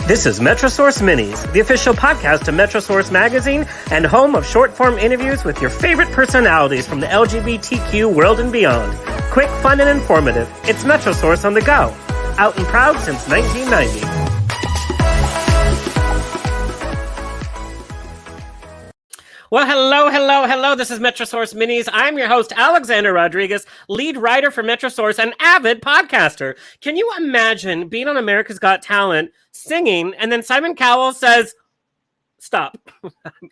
This is Metrosource Minis, the official podcast of Metrosource Magazine and home of short-form interviews with your favorite personalities from the LGBTQ world and beyond. Quick, fun, and informative. It's Metrosource on the go. Out and proud since 1990. Well, hello. This is Metrosource Minis. I'm your host, Alexander Rodriguez, lead writer for Metrosource and avid podcaster. Can you imagine being on America's Got Talent, singing, and then Simon Cowell says, stop.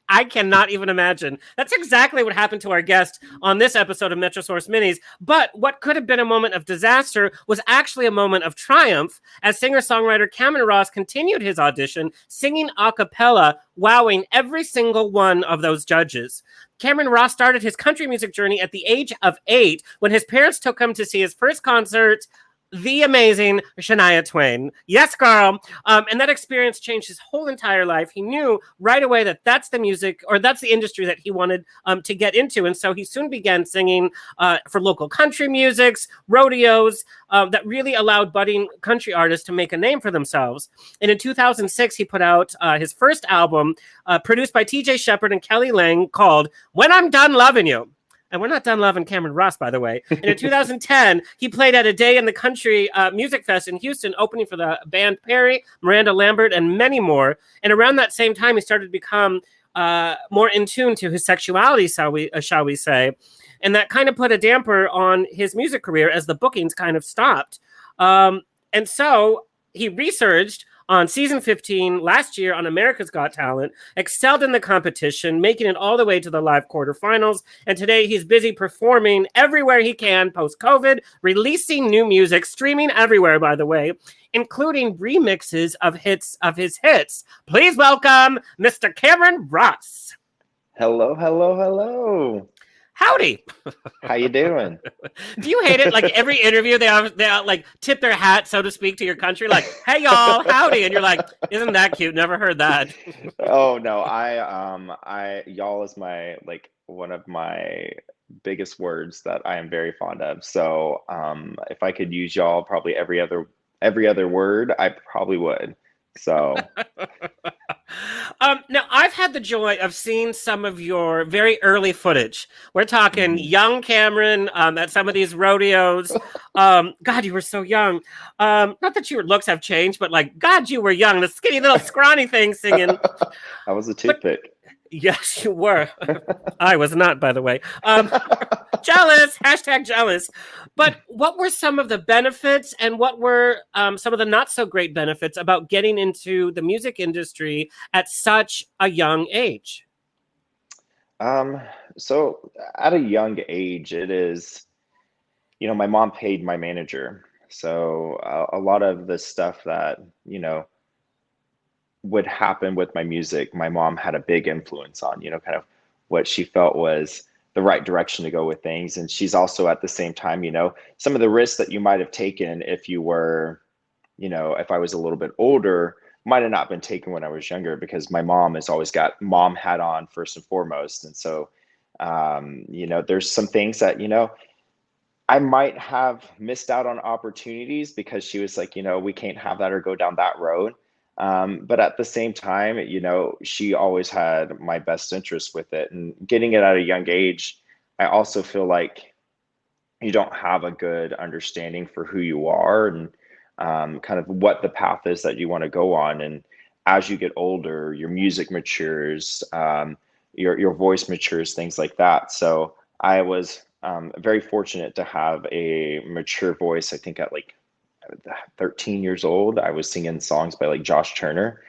I cannot even imagine. That's exactly what happened to our guest on this episode of Metrosource Minis. But what could have been a moment of disaster was actually a moment of triumph as singer-songwriter Kameron Ross continued his audition, singing a cappella, wowing every single one of those judges. Kameron Ross started his country music journey at the age of 8 when his parents took him to see his first concert, the amazing Shania Twain. Yes, girl. And that experience changed his whole entire life. He knew right away that that's the music or that's the industry that he wanted to get into. And so he soon began singing for local country musics, rodeos that really allowed budding country artists to make a name for themselves. And in 2006, he put out his first album produced by TJ Sheppard and Kelly Lang called When I'm Done Lovin You. And we're not done loving Kameron Ross, by the way. And in 2010, he played at a Day in the Country Music Fest in Houston, opening for the band Perry, Miranda Lambert, and many more. And around that same time, he started to become more in tune to his sexuality, shall we say. And that kind of put a damper on his music career as the bookings kind of stopped. And so he resurged on season 15 last year on America's Got Talent, excelled in the competition, making it all the way to the live quarterfinals. And today he's busy performing everywhere he can post-COVID, releasing new music, streaming everywhere, by the way, including remixes of his hits. Please welcome Mr. Kameron Ross. Hello. Howdy. How you doing? Do you hate it? Like every interview, they like tip their hat, so to speak, to your country. Like, hey y'all, howdy, and you're like, isn't that cute? Never heard that. Oh no, I y'all is my one of my biggest words that I am very fond of. So if I could use y'all probably every other word, I probably would. So now I've had the joy of seeing some of your very early footage. We're talking young Kameron at some of these rodeos. God, you were so young. Not that your looks have changed, but like, God, you were young. The skinny little scrawny thing singing. I was a toothpick. Yes, you were. I was not, by the way. Jealous, #jealous. But what were some of the benefits and what were some of the not so great benefits about getting into the music industry at such a young age? So at a young age, it is, my mom paid my manager. So a lot of the stuff that, would happen with my music, my mom had a big influence on, kind of what she felt was the right direction to go with things. And she's also at the same time, some of the risks that you might have taken if you were, if I was a little bit older, might have not been taken when I was younger, because my mom has always got mom hat on first and foremost. And so, there's some things that, I might have missed out on opportunities because she was like, we can't have that or go down that road. But at the same time, she always had my best interest with it, and getting it at a young age, I also feel like you don't have a good understanding for who you are and kind of what the path is that you want to go on. And as you get older, your music matures, your voice matures, things like that. So I was very fortunate to have a mature voice. I think at 13 years old, I was singing songs by Josh Turner.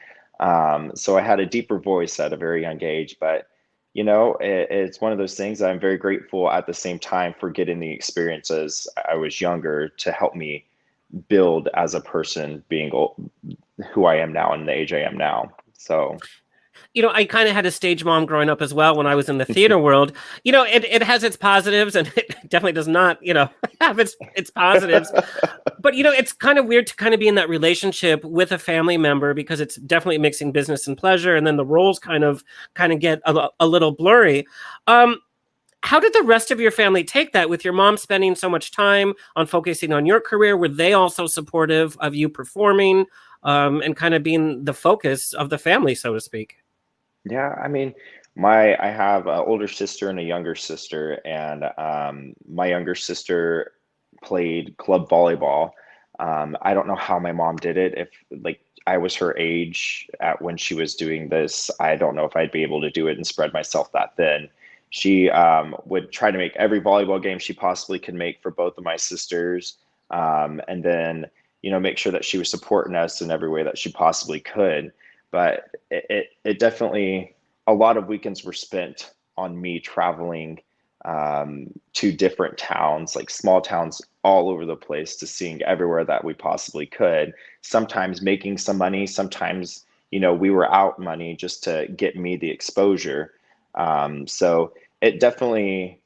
So I had a deeper voice at a very young age, but it's one of those things that I'm very grateful at the same time for getting the experiences I was younger to help me build as a person, being who I am now and the age I am now. So I kind of had a stage mom growing up as well when I was in the theater world. It has its positives and it definitely does not, have its positives. But, it's kind of weird to kind of be in that relationship with a family member because it's definitely mixing business and pleasure. And then the roles kind of get a little blurry. How did the rest of your family take that with your mom spending so much time on focusing on your career? Were they also supportive of you performing? and kind of being the focus of the family, so to speak. Yeah, I mean, I have an older sister and a younger sister, and my younger sister played club volleyball. I don't know how my mom did it. If like I was her age at when she was doing this, I don't know if I'd be able to do it and spread myself that thin. She would try to make every volleyball game she possibly could make for both of my sisters, and then make sure that she was supporting us in every way that she possibly could. But it definitely, a lot of weekends were spent on me traveling to different towns, like small towns all over the place, to sing everywhere that we possibly could. Sometimes making some money, sometimes we were out money just to get me the exposure. So it definitely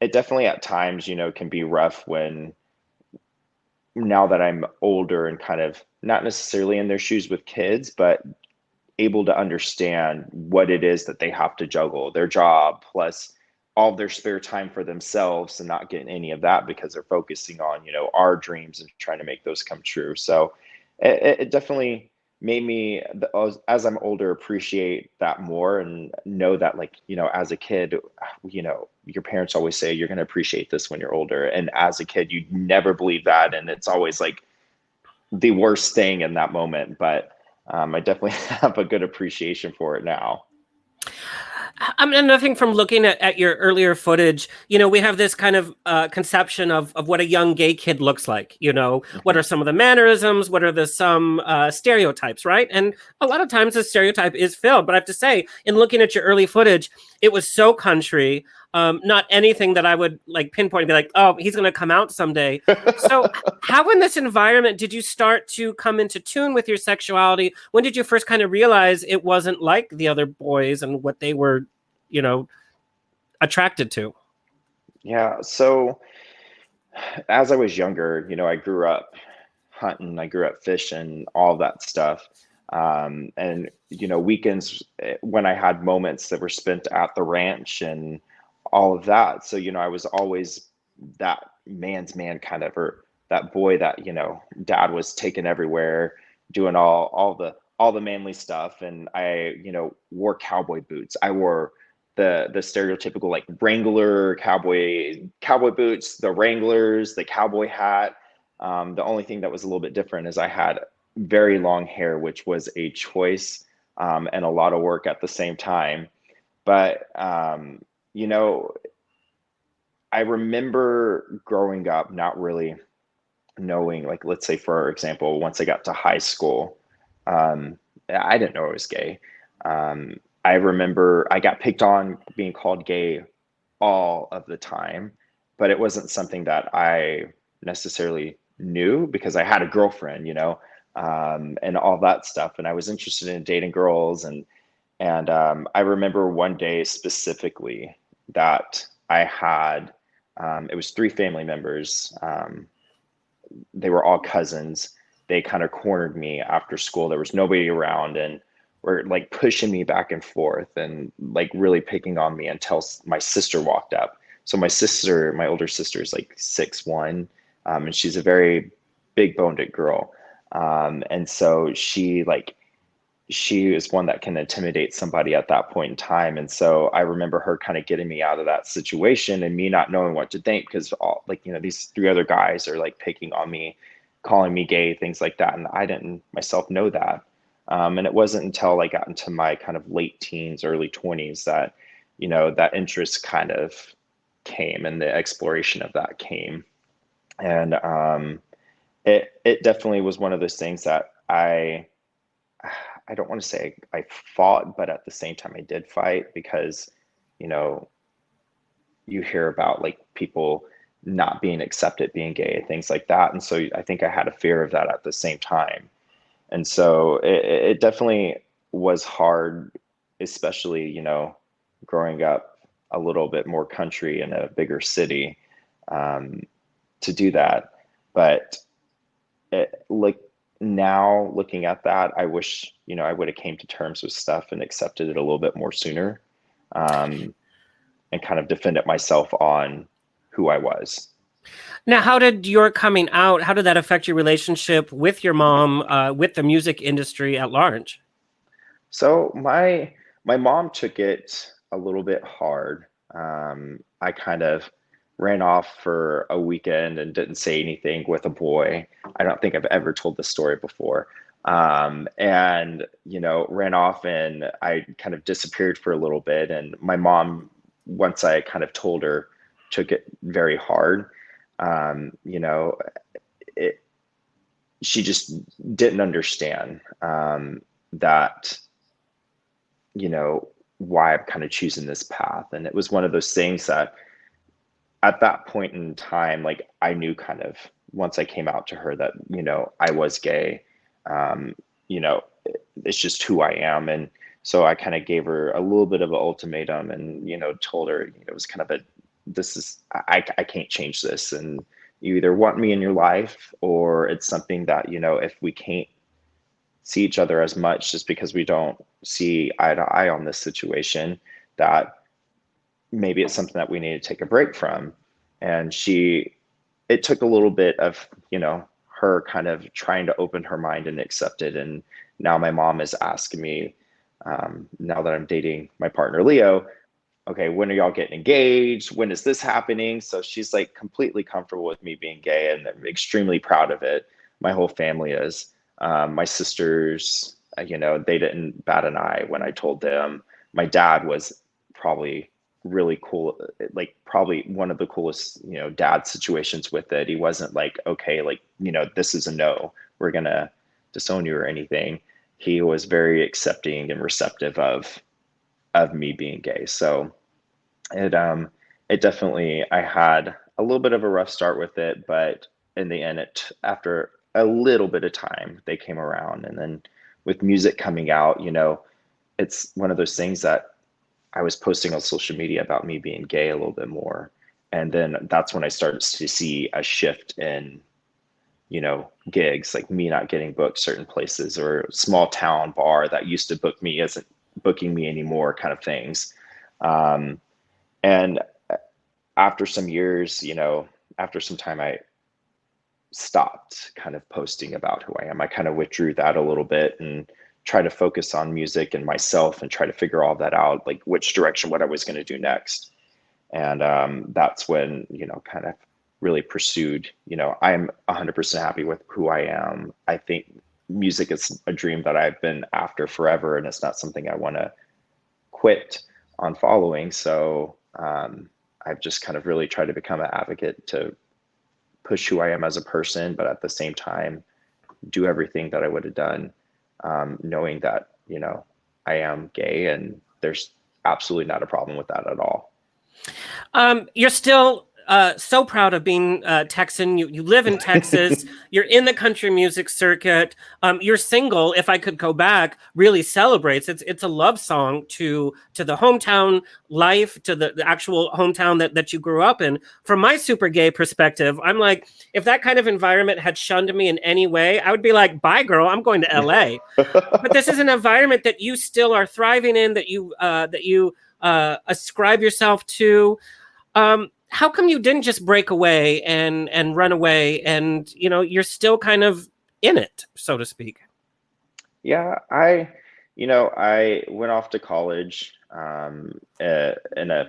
at times can be rough when, now that I'm older and kind of not necessarily in their shoes with kids, but able to understand what it is that they have to juggle, their job plus all their spare time for themselves, and not getting any of that because they're focusing on our dreams and trying to make those come true. So it definitely made me, as I'm older, appreciate that more, and know that, like, as a kid, your parents always say you're going to appreciate this when you're older, and as a kid you never believe that, and it's always like the worst thing in that moment. But I definitely have a good appreciation for it now. I mean, nothing from looking at your earlier footage, we have this kind of conception of what a young gay kid looks like. What Mhm. are some of the mannerisms? What are some stereotypes, right? And a lot of times the stereotype is filled. But I have to say, in looking at your early footage, it was so country, not anything that I would like pinpoint and be like, oh, he's going to come out someday. So how in this environment did you start to come into tune with your sexuality? When did you first kind of realize it wasn't like the other boys and what they were, attracted to? Yeah, so as I was younger, I grew up hunting, I grew up fishing, all that stuff. And weekends, when I had moments that were spent at the ranch and all of that. So, I was always that man's man kind of, or that boy that, dad was taking everywhere, doing all the manly stuff. And I, wore cowboy boots. I wore the stereotypical like Wrangler cowboy boots, the Wranglers, the cowboy hat. The only thing that was a little bit different is I had very long hair, which was a choice, and a lot of work at the same time. But you know, I remember growing up not really knowing, like, let's say for example, once I got to high school, I didn't know I was gay. I remember I got picked on being called gay all of the time, but it wasn't something that I necessarily knew because I had a girlfriend, and all that stuff. And I was interested in dating girls, and I remember one day specifically that I had, it was three family members. They were all cousins. They kind of cornered me after school. There was nobody around, and were like pushing me back and forth and like really picking on me until my sister walked up. So my older sister is like 6'1", and she's a very big boned girl. And so she is one that can intimidate somebody at that point in time. And so I remember her kind of getting me out of that situation and me not knowing what to think, because all, like, these three other guys are like picking on me, calling me gay, things like that. And I didn't myself know that. And it wasn't until I got into my kind of late teens, early 20s that, that interest kind of came and the exploration of that came. And it definitely was one of those things that I don't want to say I fought, but at the same time I did fight, because, you know, you hear about like people not being accepted, being gay, things like that. And so I think I had a fear of that at the same time. And so it definitely was hard, especially, growing up a little bit more country in a bigger city, um, to do that. But like now looking at that, I wish, I would have came to terms with stuff and accepted it a little bit more sooner, um, and kind of defended myself on who I was. Now, how did your coming out, how did that affect your relationship with your mom, with the music industry at large? So my mom took it a little bit hard. I kind of ran off for a weekend and didn't say anything with a boy. I don't think I've ever told this story before. And ran off and I kind of disappeared for a little bit. And my mom, once I kind of told her, took it very hard. Um, you know, it, she just didn't understand that why I'm kind of choosing this path. And it was one of those things that at that point in time, like I knew kind of once I came out to her that, I was gay. Um, you know, it's just who I am. And so I kind of gave her a little bit of an ultimatum and, told her, it was kind of I can't change this. And you either want me in your life or it's something that, if we can't see each other as much just because we don't see eye to eye on this situation, that maybe it's something that we need to take a break from. And it took a little bit of, her kind of trying to open her mind and accept it. And now my mom is asking me, now that I'm dating my partner, Leo, okay, when are y'all getting engaged? When is this happening? So she's like completely comfortable with me being gay and I'm extremely proud of it. My whole family is. My sisters, they didn't bat an eye when I told them. My dad was probably really cool, like probably one of the coolest, dad situations with it. He wasn't like, okay, like, this is a no, we're gonna disown you or anything. He was very accepting and receptive of me being gay. So it definitely, I had a little bit of a rough start with it, but in the end, after a little bit of time, they came around. And then with music coming out, it's one of those things that I was posting on social media about me being gay a little bit more. And then that's when I started to see a shift in, gigs, like me not getting booked certain places, or small town bar that used to book me isn't booking me anymore, kind of things. Um, and after some years, after some time, I stopped kind of posting about who I am. I kind of withdrew that a little bit and try to focus on music and myself and try to figure all that out, like which direction, what I was going to do next. And that's when, kind of really pursued, I'm 100% happy with who I am. I think music is a dream that I've been after forever, and it's not something I want to quit on following. So I've just kind of really tried to become an advocate to push who I am as a person, but at the same time, do everything that I would have done, knowing that, I am gay and there's absolutely not a problem with that at all. You're still so proud of being Texan. You live in Texas. You're in the country music circuit. Your single, "If I Could Go Back," really celebrates. It's a love song to the hometown life, to the actual hometown that you grew up in. From my super gay perspective, I'm like, if that kind of environment had shunned me in any way, I would be like, bye, girl, I'm going to LA. But this is an environment that you still are thriving in, that you ascribe yourself to. How come you didn't just break away and run away, and you're still kind of in it, so to speak? Yeah, I went off to college in a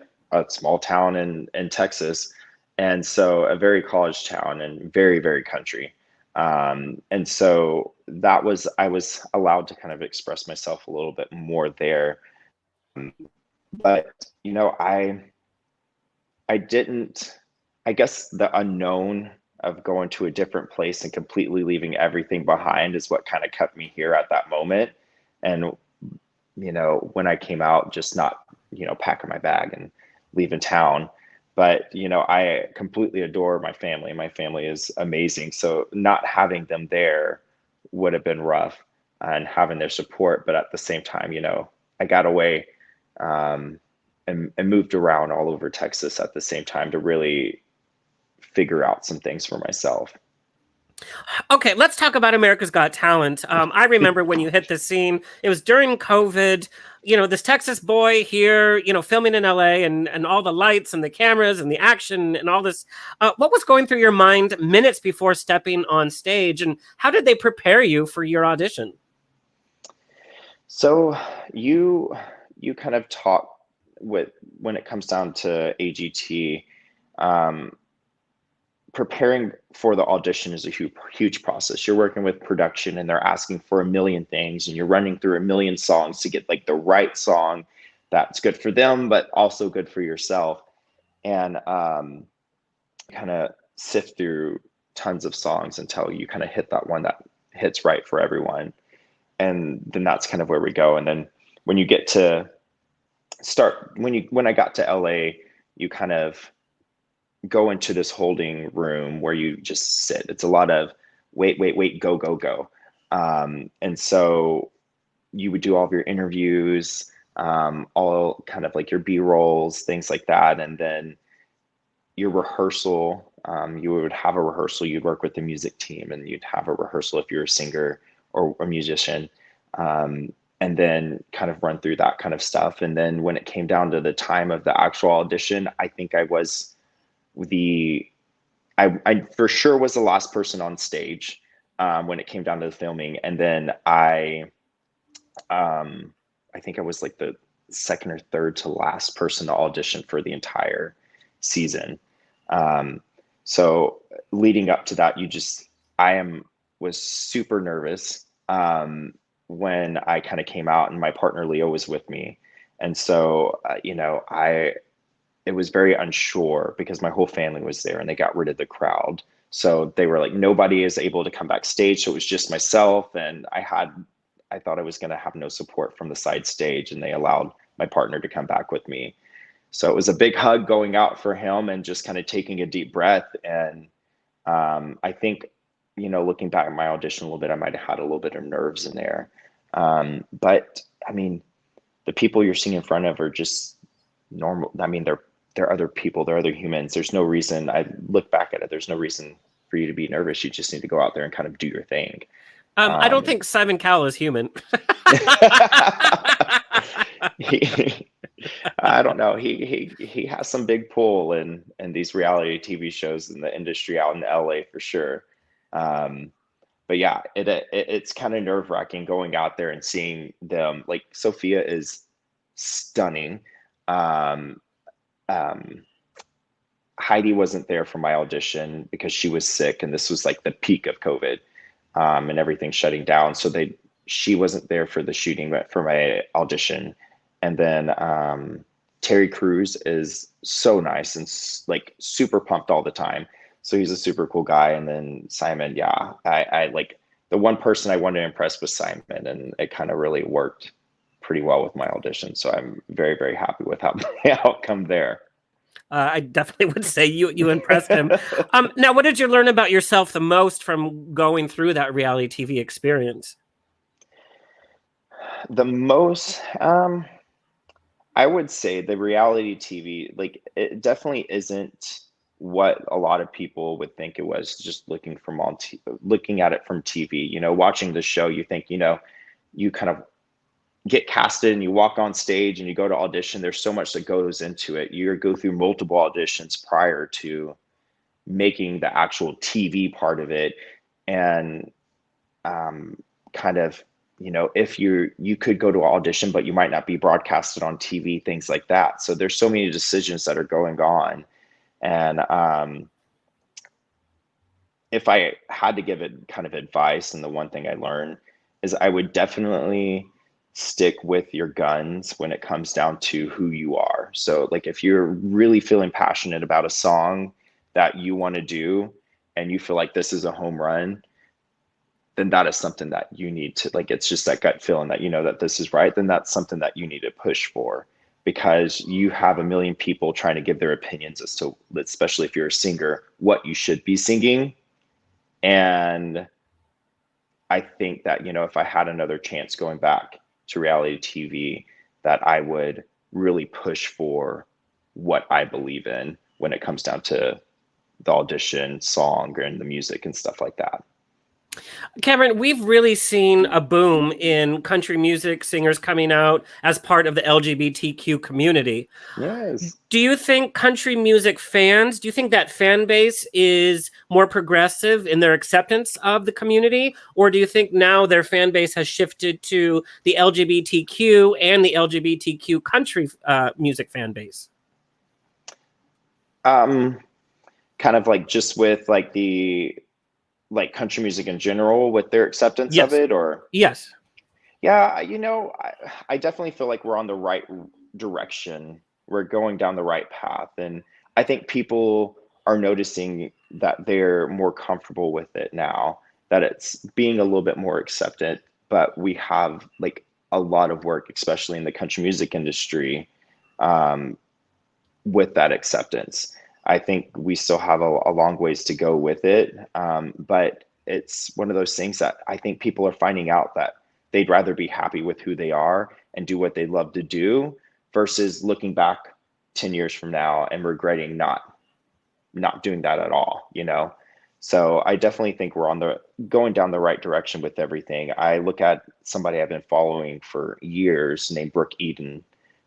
small town in Texas, and so a very college town and very, very country. And so I was allowed to kind of express myself a little bit more there. But I didn't, I guess the unknown of going to a different place and completely leaving everything behind is what kind of kept me here at that moment. And, when I came out, just not, packing my bag and leaving town. But, I completely adore my family. My family is amazing. So not having them there would have been rough, and having their support. But at the same time, I got away. Um, and moved around all over Texas at the same time to really figure out some things for myself. Okay, let's talk about America's Got Talent. I remember when you hit the scene, it was during COVID. This Texas boy here, filming in LA, and all the lights and the cameras and the action and all this. What was going through your mind minutes before stepping on stage, and how did they prepare you for your audition? So you kind of talk with when it comes down to AGT. Um, Preparing for the audition is a huge process. You're working with production and they're asking for a million things and you're running through a million songs to get like the right song that's good for them, but also good for yourself. And kind of sift through tons of songs until you kind of hit that one that hits right for everyone. And then that's kind of where we go. And then when you get to when I got to LA, you kind of go into this holding room where you just sit. It's a lot of wait, go. And so you would do all of your interviews, all kind of like your B-rolls, things like that. And then your rehearsal, you would have a rehearsal, you'd work with the music team and you'd have a rehearsal if you're a singer or a musician. And then kind of run through that kind of stuff. And then when it came down to the time of the actual audition, I think I for sure was the last person on stage when it came down to the filming. And then I think I was like the second or third to last person to audition for the entire season. So leading up to that, was super nervous when I kind of came out, and my partner Leo was with me. And so, it was very unsure because my whole family was there and they got rid of the crowd. So they were like, nobody is able to come backstage. So it was just myself. And I thought I was going to have no support from the side stage, and they allowed my partner to come back with me. So it was a big hug going out for him and just kind of taking a deep breath. And I think, looking back at my audition a little bit, I might have had a little bit of nerves in there. But I mean, the people you're seeing in front of are just normal. I mean, they're other people, they're other humans. There's no reason, I look back at it, there's no reason for you to be nervous. You just need to go out there and kind of do your thing. I don't think Simon Cowell is human. I don't know. He has some big pull in these reality TV shows in the industry out in LA for sure. But yeah, it's kind of nerve wracking going out there and seeing them. Like Sophia is stunning. Heidi wasn't there for my audition because she was sick, and this was like the peak of COVID, and everything shutting down. So she wasn't there for the shooting, but for my audition. And then Terry Crews is so nice and like super pumped all the time. So he's a super cool guy. And then Simon, yeah, I like the one person I wanted to impress was Simon, and it kind of really worked pretty well with my audition. So I'm very, very happy with how my outcome there. I definitely would say you impressed him. Now, what did you learn about yourself the most from going through that reality TV experience? The most, I would say the reality TV, like it definitely isn't what a lot of people would think it was. Just looking looking at it from TV, watching the show, you think, you kind of get casted and you walk on stage and you go to audition. There's so much that goes into it. You go through multiple auditions prior to making the actual TV part of it. And kind of, if you could go to an audition, but you might not be broadcasted on TV, things like that. So there's so many decisions that are going on. And if I had to give it kind of advice, and the one thing I learned is I would definitely stick with your guns when it comes down to who you are. So like if you're really feeling passionate about a song that you want to do and you feel like this is a home run, then that is something that you need to, like, it's just that gut feeling that that this is right, then that's something that you need to push for, because you have a million people trying to give their opinions as to, especially if you're a singer, what you should be singing. And I think that, if I had another chance going back to reality TV, that I would really push for what I believe in when it comes down to the audition song and the music and stuff like that. Cameron, we've really seen a boom in country music singers coming out as part of the LGBTQ community. Yes. Do you think country music fans, do you think that fan base is more progressive in their acceptance of the community? Or do you think now their fan base has shifted to the LGBTQ and the LGBTQ country music fan base? Kind of like just with like the like country music in general with their acceptance of Yes. it, or Yes. yeah, I definitely feel like we're on the right direction. We're going down the right path, and I think people are noticing that they're more comfortable with it now, that it's being a little bit more accepted. But we have like a lot of work, especially in the country music industry, um, with that acceptance. I think we still have a long ways to go with it. But it's one of those things that I think people are finding out that they'd rather be happy with who they are and do what they love to do versus looking back 10 years from now and regretting not doing that at all, you know? So I definitely think we're going down the right direction with everything. I look at somebody I've been following for years named Brooke Eden,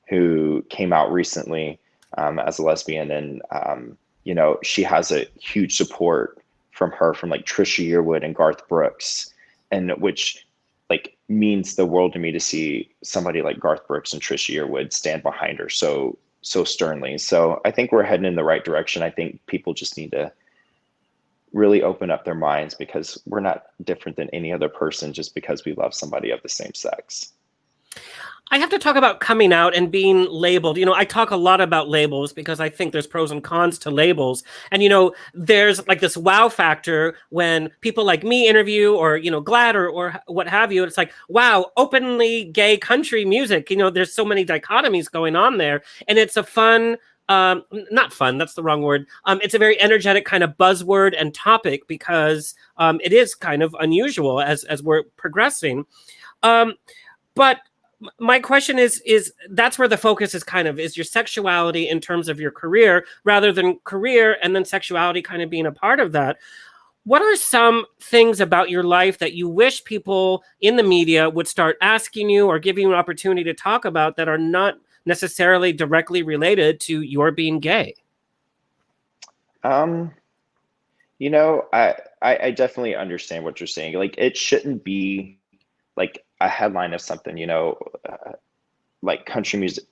who came out recently as a lesbian, and she has a huge support from like Trisha Yearwood and Garth Brooks, and which like means the world to me to see somebody like Garth Brooks and Trisha Yearwood stand behind her so sternly. So I think we're heading in the right direction. I think people just need to really open up their minds, because we're not different than any other person just because we love somebody of the same sex. I have to talk about coming out and being labeled. I talk a lot about labels because I think there's pros and cons to labels. And, there's like this wow factor when people like me interview or, GLAAD or what have you. It's like, wow, openly gay country music. There's so many dichotomies going on there. And it's a fun, not fun, that's the wrong word. It's a very energetic kind of buzzword and topic because it is kind of unusual as we're progressing. But my question is that's where the focus is your sexuality in terms of your career rather than career and then sexuality kind of being a part of that. What are some things about your life that you wish people in the media would start asking you or giving you an opportunity to talk about that are not necessarily directly related to your being gay? I definitely understand what you're saying. Like, it shouldn't be like a headline of something, like country music,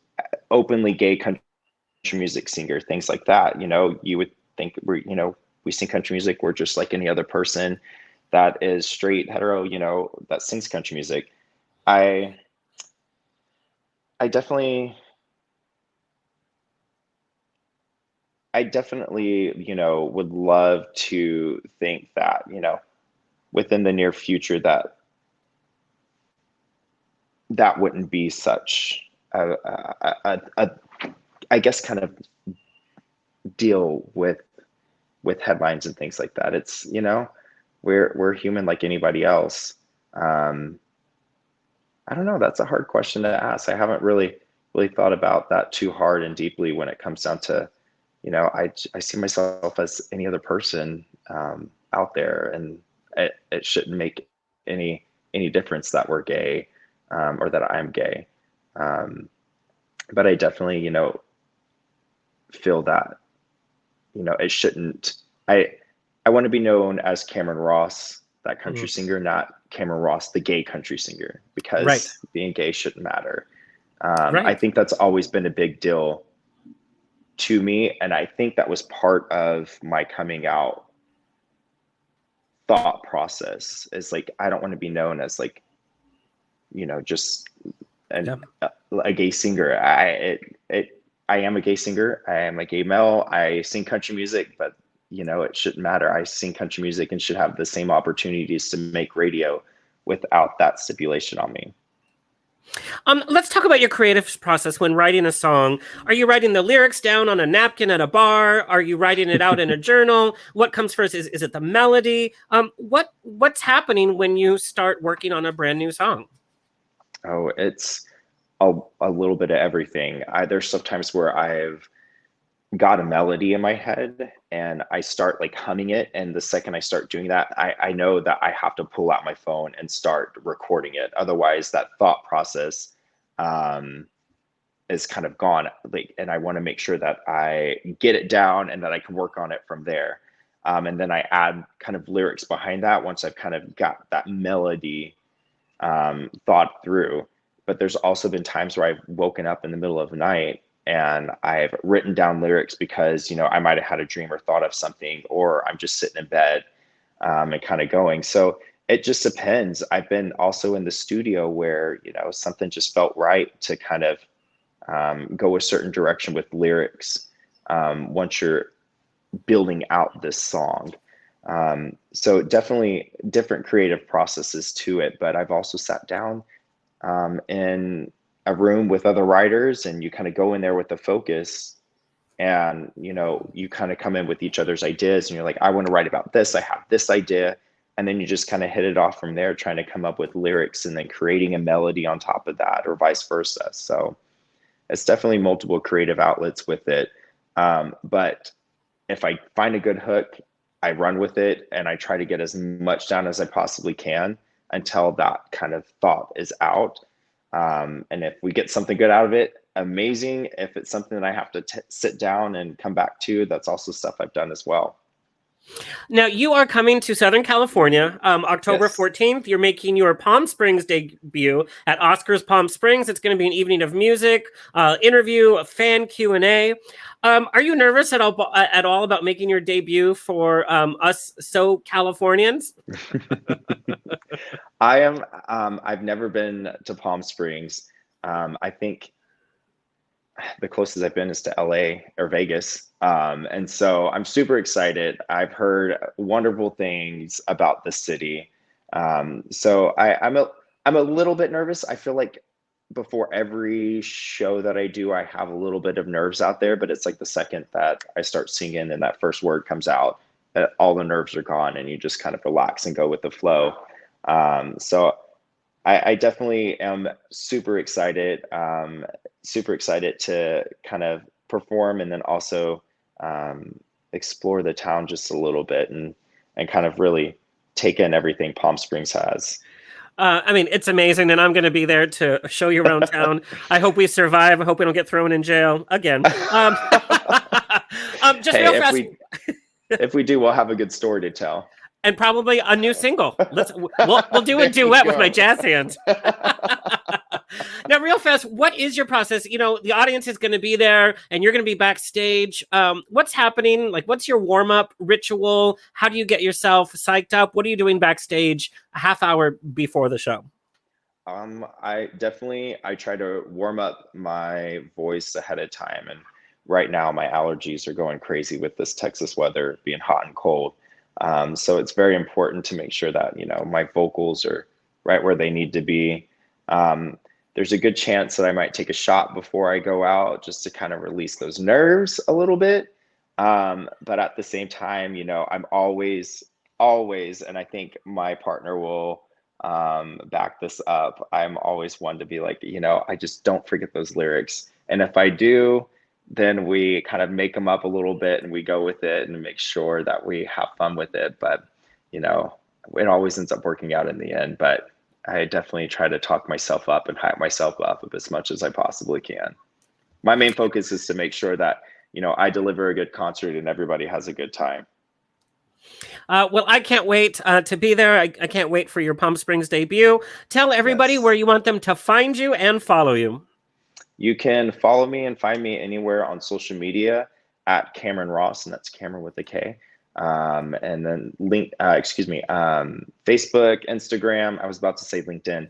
openly gay country music singer, things like that. You would think we sing country music. We're just like any other person that is straight, hetero, that sings country music. I definitely, would love to think that, within the near future that wouldn't be such a I guess kind of deal with headlines and things like that. It's, we're human like anybody else. I don't know. That's a hard question to ask. I haven't really thought about that too hard and deeply when it comes down to, I see myself as any other person out there, and it shouldn't make any difference that we're gay or that I'm gay. But I definitely, feel that, it shouldn't. I want to be known as Kameron Ross, that country singer, not Kameron Ross, the gay country singer, because being gay shouldn't matter. I think that's always been a big deal to me, and I think that was part of my coming out thought process. Is like, I don't want to be known as like, just a gay singer. I am a gay singer. I am a gay male. I sing country music, but it shouldn't matter. I sing country music and should have the same opportunities to make radio without that stipulation on me. Let's talk about your creative process when writing a song. Are you writing the lyrics down on a napkin at a bar? Are you writing it out in a journal? What comes first? Is it the melody? What's happening when you start working on a brand new song? Oh, it's a little bit of everything. There's sometimes where I've got a melody in my head and I start like humming it, and the second I start doing that, I know that I have to pull out my phone and start recording it. Otherwise, that thought process is kind of gone. Like, and I want to make sure that I get it down and that I can work on it from there. And then I add kind of lyrics behind that once I've kind of got that melody thought through. But there's also been times where I've woken up in the middle of the night and I've written down lyrics because, you know, I might have had a dream or thought of something, or I'm just sitting in bed and kind of going. So it just depends. I've been also in the studio where, you know, something just felt right to kind of go a certain direction with lyrics once you're building out this song. So definitely different creative processes to it, but I've also sat down in a room with other writers, and you kind of go in there with the focus, and you know, you kind of come in with each other's ideas, and you're like, I want to write about this, I have this idea, and then you just kind of hit it off from there, trying to come up with lyrics and then creating a melody on top of that, or vice versa. So it's definitely multiple creative outlets with it. But if I find a good hook, I run with it and I try to get as much down as I possibly can until that kind of thought is out. And if we get something good out of it, amazing. If it's something that I have to sit down and come back to, that's also stuff I've done as well. Now, you are coming to Southern California, October Yes. 14th. You're making your Palm Springs debut at Oscars Palm Springs. It's going to be an evening of music, interview, a fan Q&A. Are you nervous at all about making your debut for us Californians? I am. I've never been to Palm Springs. I think the closest I've been is to LA or Vegas. And so I'm super excited. I've heard wonderful things about the city. So I'm a little bit nervous. I feel like before every show that I do, I have a little bit of nerves out there, but it's like the second that I start singing and that first word comes out, all the nerves are gone and you just kind of relax and go with the flow. So I definitely am super excited to kind of perform and then also explore the town just a little bit and kind of really take in everything Palm Springs has. I mean, it's amazing, and I'm going to be there to show you around town. I hope we survive. I hope we don't get thrown in jail again. Just Hey, real fast. If we do, we'll have a good story to tell. And probably a new single. We'll do a duet with my jazz hands. Now, real fast, what is your process? You know, the audience is going to be there and you're going to be backstage. What's happening? Like, what's your warm-up ritual? How do you get yourself psyched up? What are you doing backstage a half hour before the show? I try to warm up my voice ahead of time. And right now my allergies are going crazy with this Texas weather being hot and cold. So it's very important to make sure that, you know, my vocals are right where they need to be. There's a good chance that I might take a shot before I go out just to kind of release those nerves a little bit. But at the same time, you know, I'm always, and I think my partner will back this up. I'm always one to be like, you know, I just don't forget those lyrics. And if I do, then we kind of make them up a little bit and we go with it and make sure that we have fun with it. But, you know, it always ends up working out in the end. But I definitely try to talk myself up and hype myself up as much as I possibly can. My main focus is to make sure that, you know, I deliver a good concert and everybody has a good time. Well, I can't wait to be there. I can't wait for your Palm Springs debut. Tell everybody where you want them to find you and follow you. You can follow me and find me anywhere on social media at Kameron Ross, and that's Cameron with a K. And then Facebook, Instagram. I was about to say LinkedIn.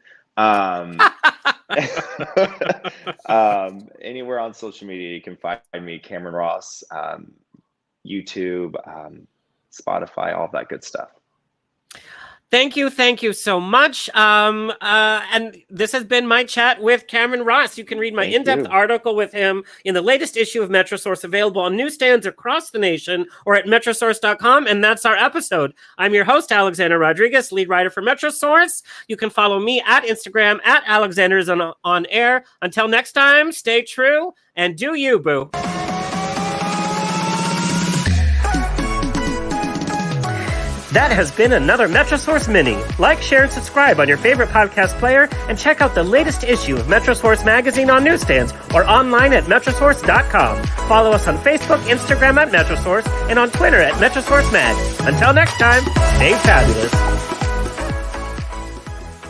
Anywhere on social media, you can find me, Kameron Ross, YouTube, Spotify, all that good stuff. Thank you so much. And this has been my chat with Kameron Ross. You can read my in-depth article with him in the latest issue of Metrosource, available on newsstands across the nation or at metrosource.com. And that's our episode. I'm your host, Alexander Rodriguez, lead writer for Metrosource. You can follow me at Instagram at Alexander's on air. Until next time, stay true and do you, boo. That has been another Metrosource Mini. Like, share, and subscribe on your favorite podcast player, and check out the latest issue of Metrosource Magazine on newsstands or online at metrosource.com. Follow us on Facebook, Instagram at Metrosource, and on Twitter at Metrosource Mag. Until next time, stay fabulous.